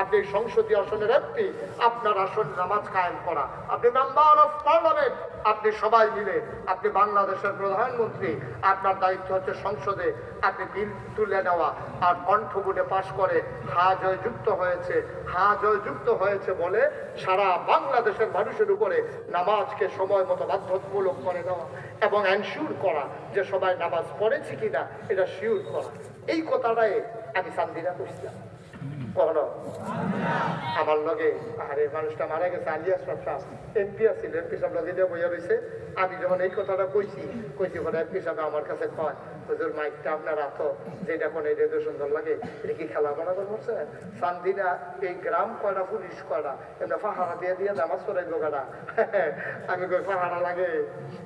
আপনি সংসদীয় আসনের এমপি, আপনার আসনে নামাজ কায়েম করা। আপনি মেম্বার অফ পার্লামেন্ট, আপনি সবাই মিলে, আপনি বাংলাদেশের প্রধানমন্ত্রী, আপনার দায়িত্ব হচ্ছে সংসদে আপনি বিল তুলে নেওয়া। আর কণ্ঠ ভোটে পাশ করে হা জয়যুক্ত হয়েছে, হা জয়যুক্ত হয়েছে বলে সারা বাংলাদেশের মানুষের উপরে নামাজকে সময় মতো বাধ্যতামূলক করে দেওয়া এবং এনশিওর করা যে সবাই নামাজ পড়েছে কিনা এটা শিওর করা। এই কথাটাই আমি চান্দিনা করছিলাম। আমার লগে আরে মানুষটা মারা গেছে, আলিয়াস সাহেব এমপি আছিল, এমপি সাহেব লগে বইয়া রয়েছে। আমি যখন এই কথাটা কইছি ওখানে এমপি সাহেব আমার কাছে কয়, হুজুর মাইকটা আপনার রাখো, যেটা কোন এই রেডিও সুন্দর লাগে, এটা কি খেলা করা করছে? চান্দিনা এই গ্রাম কয়টা, পুলিশ কয়টা, এমনি পাহারা দিয়ে দিয়ে নামাজ পড়াইলো গাড়া। আমি কই পাহারা লাগে?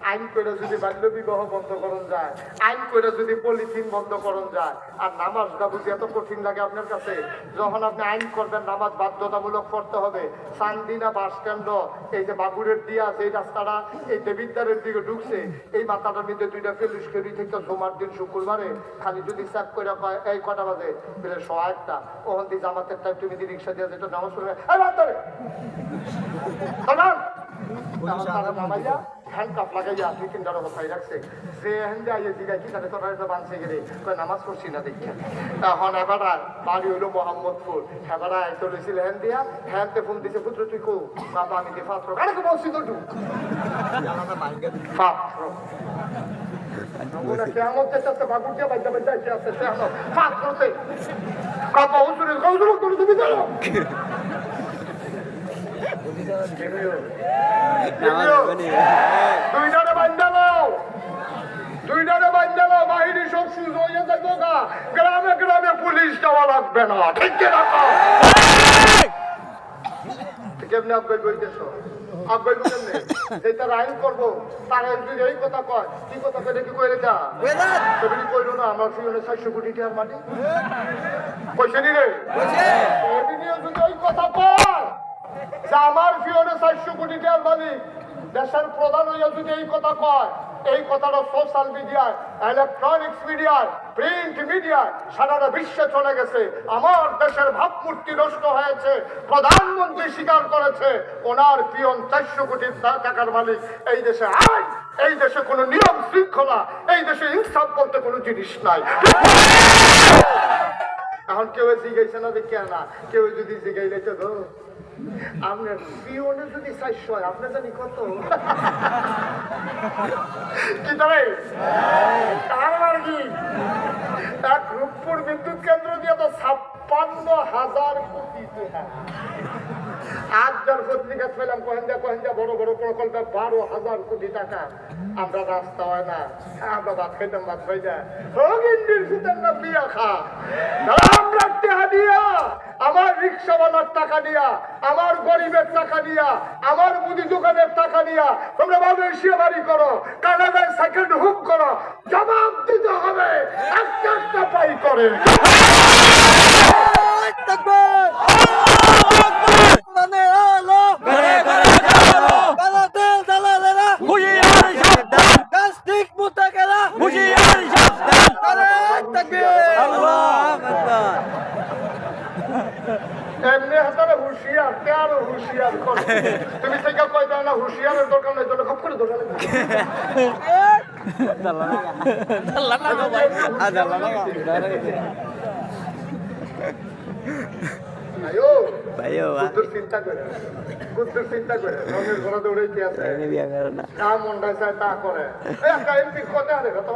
আইন করে যদি বাল্য বিবাহ বন্ধ করণ যায়, আইন করে যদি পলিথিন বন্ধ করণ যায়, আর নামাজটা বুঝি এত কঠিন লাগে আপনার কাছে? যখন আপনি আইন করবেন নামাজ বাধ্যতামূলক করতে হবে, চান্দিনা বাস স্ট্যান্ড, এই যে বাগুড়ের দিয়া যে রাস্তাটা এই দেবিদ্বারের দিকে ঢুকছে, এই মাথাটার মধ্যে দুইটা পুলিশ কেরি থেকে জমার দিন শুক্রবারে খালি যদি চেক করে এই কটা বাজে বলে 101টা, ওখান দিয়ে জামাতের টাইম তুমি দিয়ে রিক্সা দিয়ে যেটা নামাজ পড়বে নামাইয়া হ্যান্ডকাপ লাগাইয়া দুই তিনটার অবস্থায় রাখছে। যে হ্যান্ডে জিগাই কি তাদের তোরা বাঁধছে গেলে নামাজ পড়ছি না দেখি। এখন এবারা বাড়ি হইলো মোহাম্মদপুর, এবারা চলেছিল হ্যান্ড দিয়া, হ্যান্ডে ফোন দিছে, পুত্র তুই কো? বাবা আমি দিয়ে পাত্র আরে বলছি তো ঢুক পাত্র কেমন চেষ্টা বাবুর দিয়ে বাচ্চা বাচ্চা আসছে পাত্রতে কাপা হুজুরের কৌজুর করে তুমি জানো বাহিনী সব সুযোগ হয়ে যাবো, গ্রামে গ্রামে পুলিশ যাওয়া লাগবে না। ঠিক কেমনি আব্বাই বইতেছ? আব্বাই কেমনে যেটা আইন করবো তারা যদি এই কথা কয়, কি কথা কয় কি কইলে যা তুমি কইলো না আমার ফিওনে 400 কোটি টাকার মাটি পয়সা নি রে যদি ওই কথা কয় যে আমার ফিওনে 400 কোটি টাকার মালিক, দেশের প্রধান হইয়া যদি এই কথা কয়, এই কথাটা সোশ্যাল মিডিয়ায়, ইলেকট্রনিক্স মিডিয়ায়, প্রিন্ট মিডিয়ায় সারা বিশ্বে চলে গেছে। আমার দেশের ভাবমূর্তি নষ্ট হয়েছে, প্রধানমন্ত্রী স্বীকার করেছে ওনার পিয়ন 400 কোটি টাকার মালিক। এই দেশে আইন, এই দেশে কোনো নিয়ম শৃঙ্খলা, এই দেশে ইনসাফ বলতে কোনো জিনিস নাই। এখন কেউ জিজ্ঞাসা না দেখে না, কেউ যদি জিজ্ঞাসা তো আপনার পিওনে যদি 400 হয় আপনার জানি কত? কি তাই আর কি এক রূপপুর বিদ্যুৎ কেন্দ্র দিয়ে তো 56,000 কোটি টাকা। আজকের পত্রিকা পেলাম কহেন্দা বড় বড় প্রকল্পে 12,000 কোটি টাকা। আমরা রাস্তা হয় না, আমরা ভাত খাইতাম, ভাত খাই না না বিয়া খা। আমরা টাকা দিয়া, আমার রিক্সাওয়ালার টাকা দিয়া, আমার গরিবের টাকা দিয়া, আমার মুদি দোকানের টাকা দিয়া তোমরা মালয়েশিয়া বাড়ি করো, কানাডায় সেকেন্ড হোম করো, জবাব দিতে হবে একটা পাই করে। এমনি হাতারে হুঁশিয়ার তেরো হুঁশিয়ার করে তুমি থেকে কয় দাও না হুঁশিয়ারের দরকার নেই, জন্য খপ করে দরকার চিন্তা করে বুদ্ধুর চিন্তা করে রঙের ঘোড়া দৌড়াইতে আছে, তা মনটা চায় তা করে। একটা এমপি কথা আরে তো